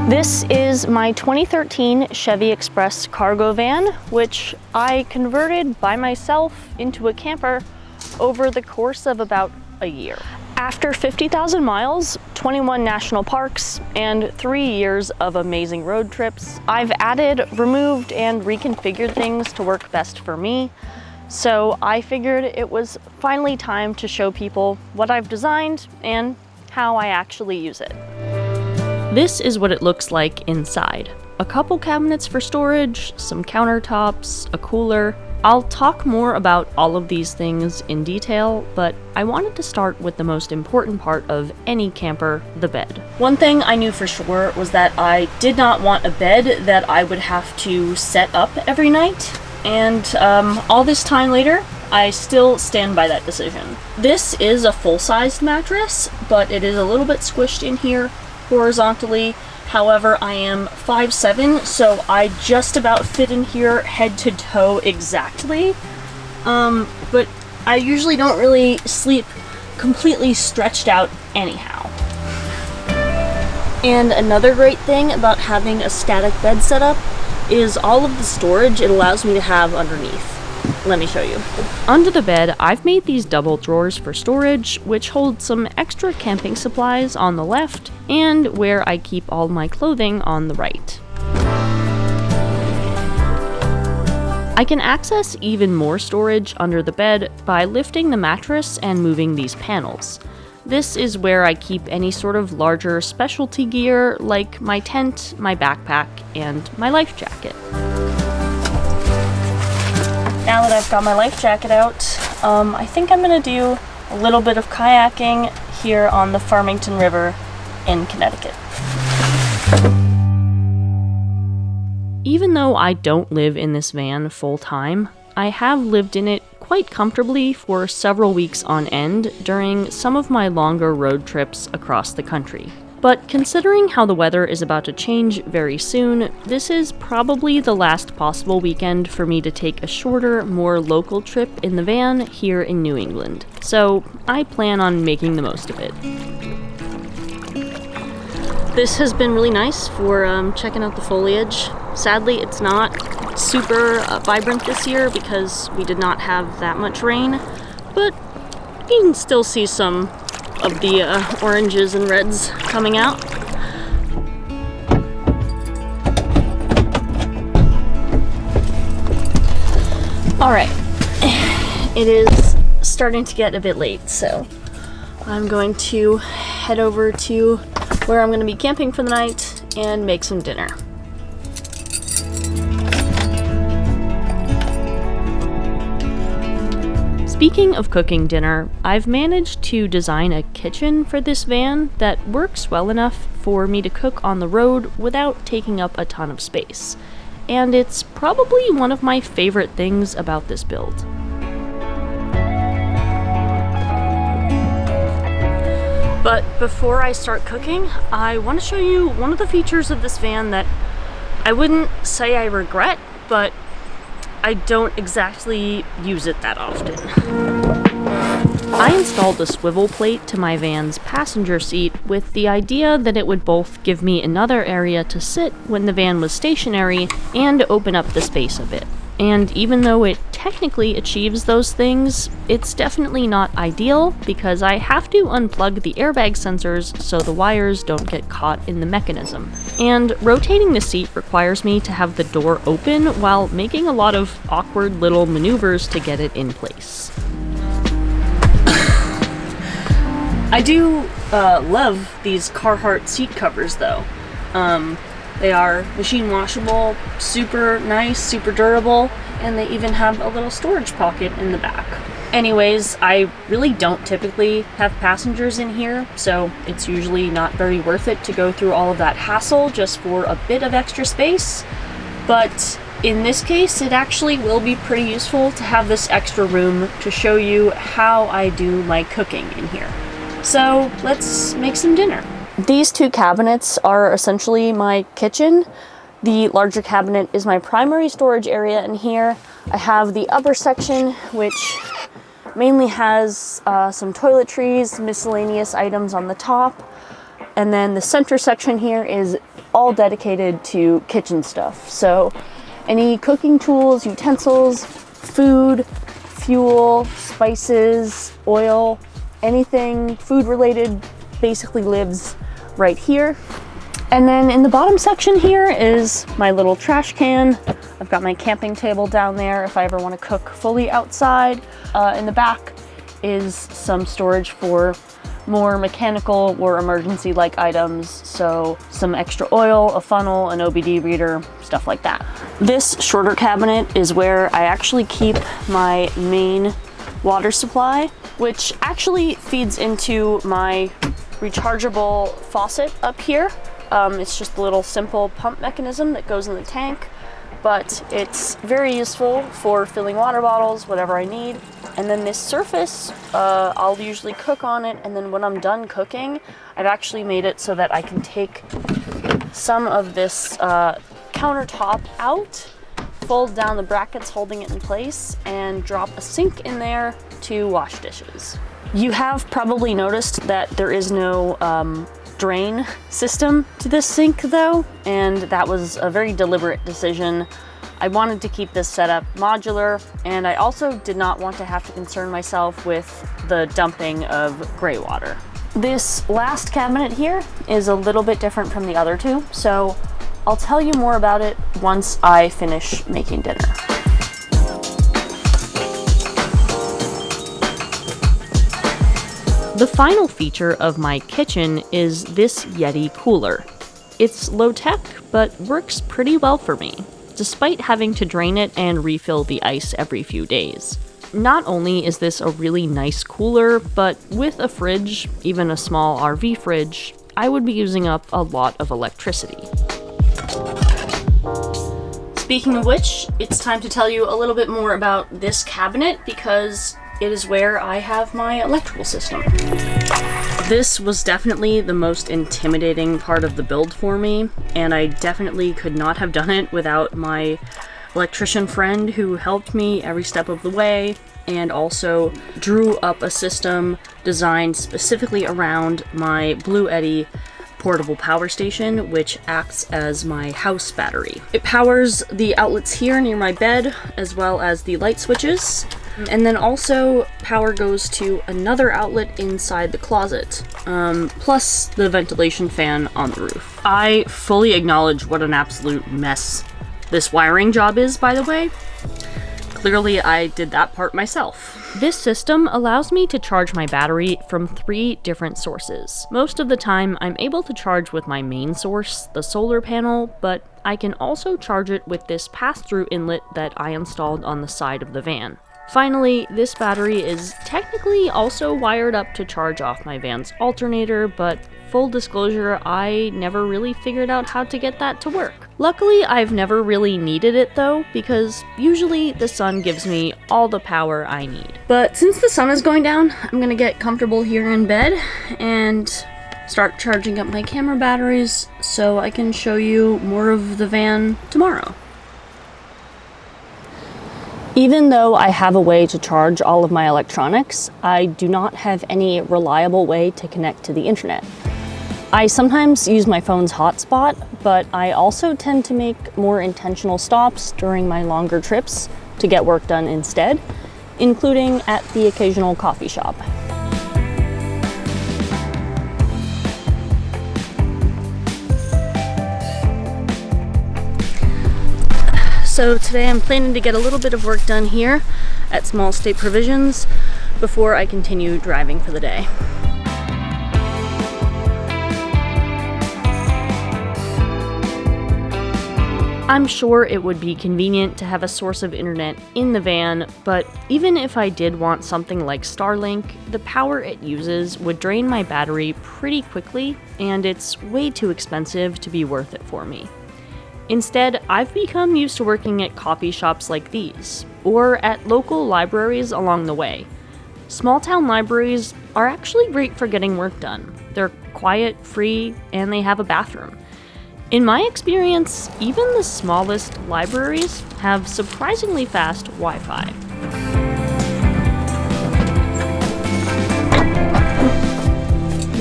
This is my 2013 Chevy Express cargo van, which I converted by myself into a camper over the course of about a year. After 50,000 miles, 21 national parks, and 3 years of amazing road trips, I've added, removed, and reconfigured things to work best for me. So I figured it was finally time to show people what I've designed and how I actually use it. This is what it looks like inside. A couple cabinets for storage, some countertops, a cooler. I'll talk more about all of these things in detail, but I wanted to start with the most important part of any camper, the bed. One thing I knew for sure was that I did not want a bed that I would have to set up every night, and all this time later, I still stand by that decision. This is a full-sized mattress, but it is a little bit squished in here horizontally. However, I am 5'7", so I just about fit in here head to toe exactly. But I usually don't really sleep completely stretched out anyhow. And another great thing about having a static bed setup is all of the storage it allows me to have underneath. Let me show you. Under the bed, I've made these double drawers for storage, which hold some extra camping supplies on the left, and where I keep all my clothing on the right. I can access even more storage under the bed by lifting the mattress and moving these panels. This is where I keep any sort of larger specialty gear, like my tent, my backpack, and my life jacket. Now that I've got my life jacket out, I think I'm gonna do a little bit of kayaking here on the Farmington River in Connecticut. Even though I don't live in this van full time, I have lived in it quite comfortably for several weeks on end during some of my longer road trips across the country. But considering how the weather is about to change very soon, this is probably the last possible weekend for me to take a shorter, more local trip in the van here in New England. So I plan on making the most of it. This has been really nice for checking out the foliage. Sadly, it's not super vibrant this year because we did not have that much rain, but you can still see some of the oranges and reds coming out. Alright, it is starting to get a bit late, so I'm going to head over to where I'm going to be camping for the night and make some dinner. Speaking of cooking dinner, I've managed to design a kitchen for this van that works well enough for me to cook on the road without taking up a ton of space. And it's probably one of my favorite things about this build. But before I start cooking, I want to show you one of the features of this van that I wouldn't say I regret, but I don't exactly use it that often. I installed a swivel plate to my van's passenger seat with the idea that it would both give me another area to sit when the van was stationary and open up the space a bit. And even though it technically achieves those things, it's definitely not ideal because I have to unplug the airbag sensors so the wires don't get caught in the mechanism. And rotating the seat requires me to have the door open while making a lot of awkward little maneuvers to get it in place. I do love these Carhartt seat covers though. They are machine washable, super nice, super durable, and they even have a little storage pocket in the back. Anyways, I really don't typically have passengers in here, so it's usually not very worth it to go through all of that hassle just for a bit of extra space. But in this case, it actually will be pretty useful to have this extra room to show you how I do my cooking in here. So let's make some dinner. These two cabinets are essentially my kitchen. The larger cabinet is my primary storage area in here. I have the upper section, which mainly has some toiletries, miscellaneous items on the top. And then the center section here is all dedicated to kitchen stuff. So any cooking tools, utensils, food, fuel, spices, oil, anything food related basically lives right here. And then in the bottom section here is my little trash can. I've got my camping table down there if I ever want to cook fully outside. In the back is some storage for more mechanical or emergency-like items, so some extra oil, a funnel, an OBD reader, stuff like that. This shorter cabinet is where I actually keep my main water supply, which actually feeds into my rechargeable faucet up here. It's just a little simple pump mechanism that goes in the tank, but it's very useful for filling water bottles, whatever I need. And then this surface, I'll usually cook on it, and then when I'm done cooking, I've actually made it so that I can take some of this countertop out, fold down the brackets holding it in place, and drop a sink in there to wash dishes. You have probably noticed that there is no drain system to this sink though, and that was a very deliberate decision. I wanted to keep this setup modular, and I also did not want to have to concern myself with the dumping of gray water. This last cabinet here is a little bit different from the other two, so I'll tell you more about it once I finish making dinner. The final feature of my kitchen is this Yeti cooler. It's low tech, but works pretty well for me, despite having to drain it and refill the ice every few days. Not only is this a really nice cooler, but with a fridge, even a small RV fridge, I would be using up a lot of electricity. Speaking of which, it's time to tell you a little bit more about this cabinet because it is where I have my electrical system. This was definitely the most intimidating part of the build for me, and I definitely could not have done it without my electrician friend who helped me every step of the way and also drew up a system designed specifically around my Blue Eddy portable power station, which acts as my house battery. It powers the outlets here near my bed, as well as the light switches, and then also power goes to another outlet inside the closet, plus the ventilation fan on the roof. I fully acknowledge what an absolute mess this wiring job is, by the way. Clearly, I did that part myself. This system allows me to charge my battery from 3 different sources. Most of the time, I'm able to charge with my main source, the solar panel, but I can also charge it with this pass-through inlet that I installed on the side of the van. Finally, this battery is technically also wired up to charge off my van's alternator, but full disclosure, I never really figured out how to get that to work. Luckily, I've never really needed it though, because usually the sun gives me all the power I need. But since the sun is going down, I'm gonna get comfortable here in bed and start charging up my camera batteries so I can show you more of the van tomorrow. Even though I have a way to charge all of my electronics, I do not have any reliable way to connect to the internet. I sometimes use my phone's hotspot, but I also tend to make more intentional stops during my longer trips to get work done instead, including at the occasional coffee shop. So today I'm planning to get a little bit of work done here at Small State Provisions before I continue driving for the day. I'm sure it would be convenient to have a source of internet in the van, but even if I did want something like Starlink, the power it uses would drain my battery pretty quickly, and it's way too expensive to be worth it for me. Instead, I've become used to working at coffee shops like these, or at local libraries along the way. Small town libraries are actually great for getting work done. They're quiet, free, and they have a bathroom. In my experience, even the smallest libraries have surprisingly fast Wi-Fi.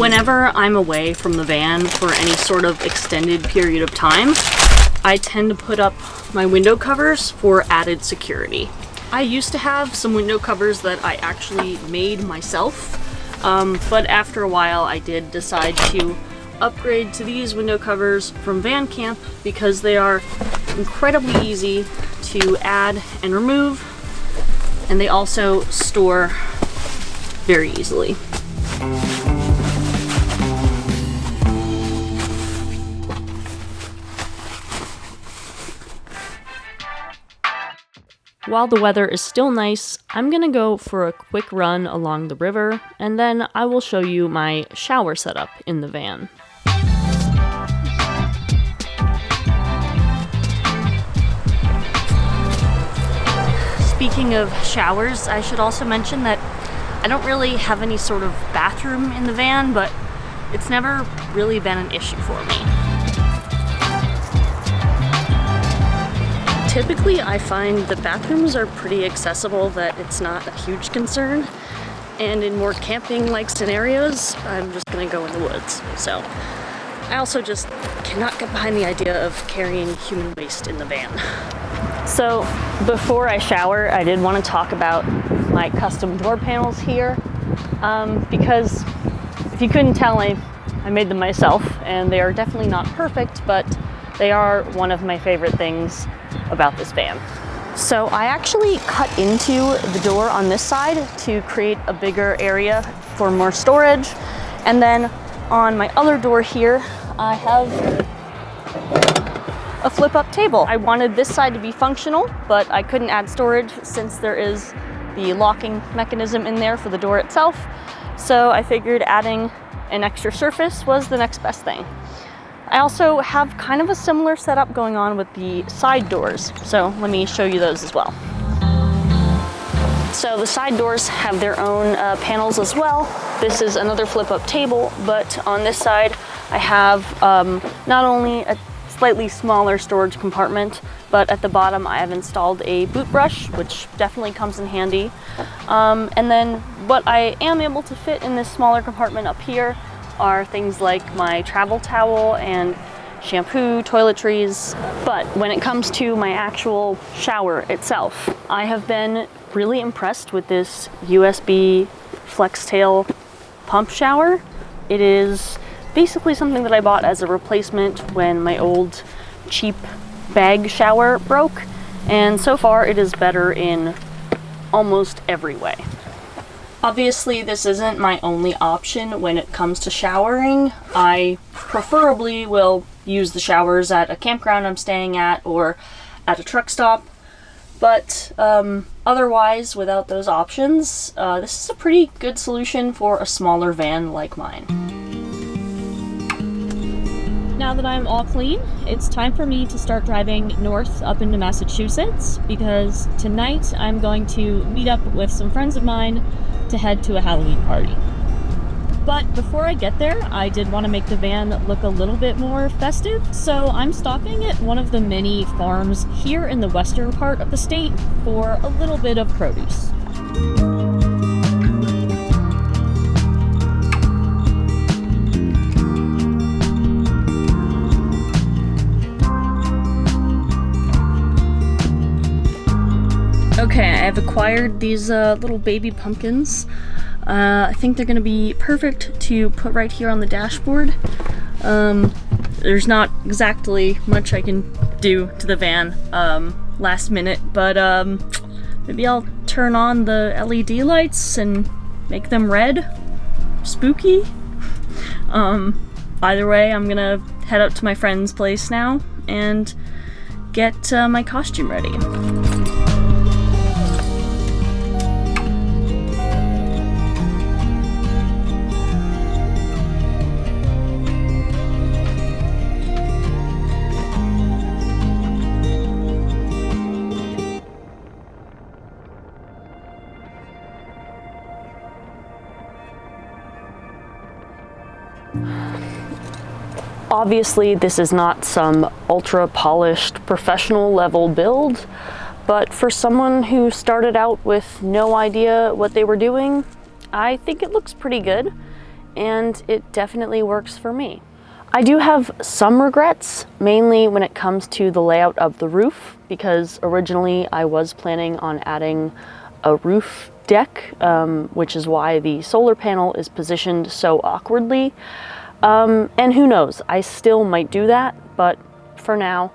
Whenever I'm away from the van for any sort of extended period of time, I tend to put up my window covers for added security. I used to have some window covers that I actually made myself, but after a while I did decide to upgrade to these window covers from Van Camp because they are incredibly easy to add and remove, and they also store very easily. While the weather is still nice, I'm gonna go for a quick run along the river, and then I will show you my shower setup in the van. Speaking of showers, I should also mention that I don't really have any sort of bathroom in the van, but it's never really been an issue for me. Typically, I find the bathrooms are pretty accessible, that it's not a huge concern. And in more camping-like scenarios, I'm just gonna go in the woods. So I also just cannot get behind the idea of carrying human waste in the van. So before I shower, I did want to talk about my custom door panels here, because if you couldn't tell, I made them myself, and they are definitely not perfect, but they are one of my favorite things about this van. So I actually cut into the door on this side to create a bigger area for more storage, and then on my other door here I have a flip-up table. I wanted this side to be functional, but I couldn't add storage since there is the locking mechanism in there for the door itself, so I figured adding an extra surface was the next best thing. I also have kind of a similar setup going on with the side doors, so let me show you those as well. So the side doors have their own panels as well. This is another flip-up table, but on this side I have not only a slightly smaller storage compartment, but at the bottom I have installed a boot brush, which definitely comes in handy. And then what I am able to fit in this smaller compartment up here are things like my travel towel and shampoo, toiletries. But when it comes to my actual shower itself, I have been really impressed with this USB flex tail pump shower. It is basically something that I bought as a replacement when my old cheap bag shower broke, and so far it is better in almost every way. Obviously, this isn't my only option when it comes to showering. I preferably will use the showers at a campground I'm staying at or at a truck stop, but otherwise, without those options, this is a pretty good solution for a smaller van like mine. Now that I'm all clean, it's time for me to start driving north up into Massachusetts, because tonight I'm going to meet up with some friends of mine to head to a Halloween party. But before I get there, I did want to make the van look a little bit more festive, so I'm stopping at one of the many farms here in the western part of the state for a little bit of produce. Okay, I have acquired these little baby pumpkins. I think they're gonna be perfect to put right here on the dashboard. There's not exactly much I can do to the van last minute, but maybe I'll turn on the LED lights and make them red. Spooky. Either way, I'm gonna head up to my friend's place now and get my costume ready. Obviously, this is not some ultra-polished professional level build, but for someone who started out with no idea what they were doing, I think it looks pretty good. and it definitely works for me. I do have some regrets, mainly when it comes to the layout of the roof, because originally I was planning on adding a roof deck, which is why the solar panel is positioned so awkwardly. And who knows, I still might do that, but for now,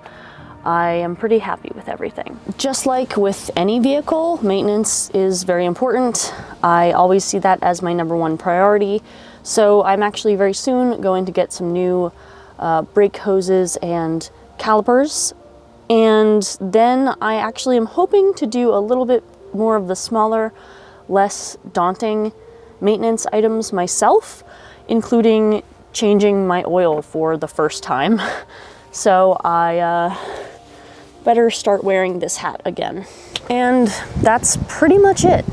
I am pretty happy with everything. Just like with any vehicle, maintenance is very important. I always see that as my #1 priority. So I'm actually very soon going to get some new brake hoses and calipers. And then I actually am hoping to do a little bit more of the smaller, less daunting maintenance items myself, including changing my oil for the first time. So I better start wearing this hat again. And that's pretty much it.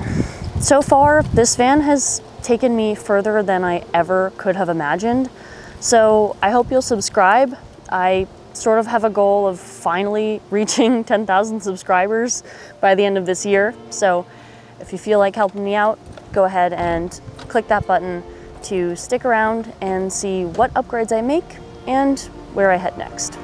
So far, this van has taken me further than I ever could have imagined. So I hope you'll subscribe. I sort of have a goal of finally reaching 10,000 subscribers by the end of this year. So if you feel like helping me out, go ahead and click that button to stick around and see what upgrades I make and where I head next.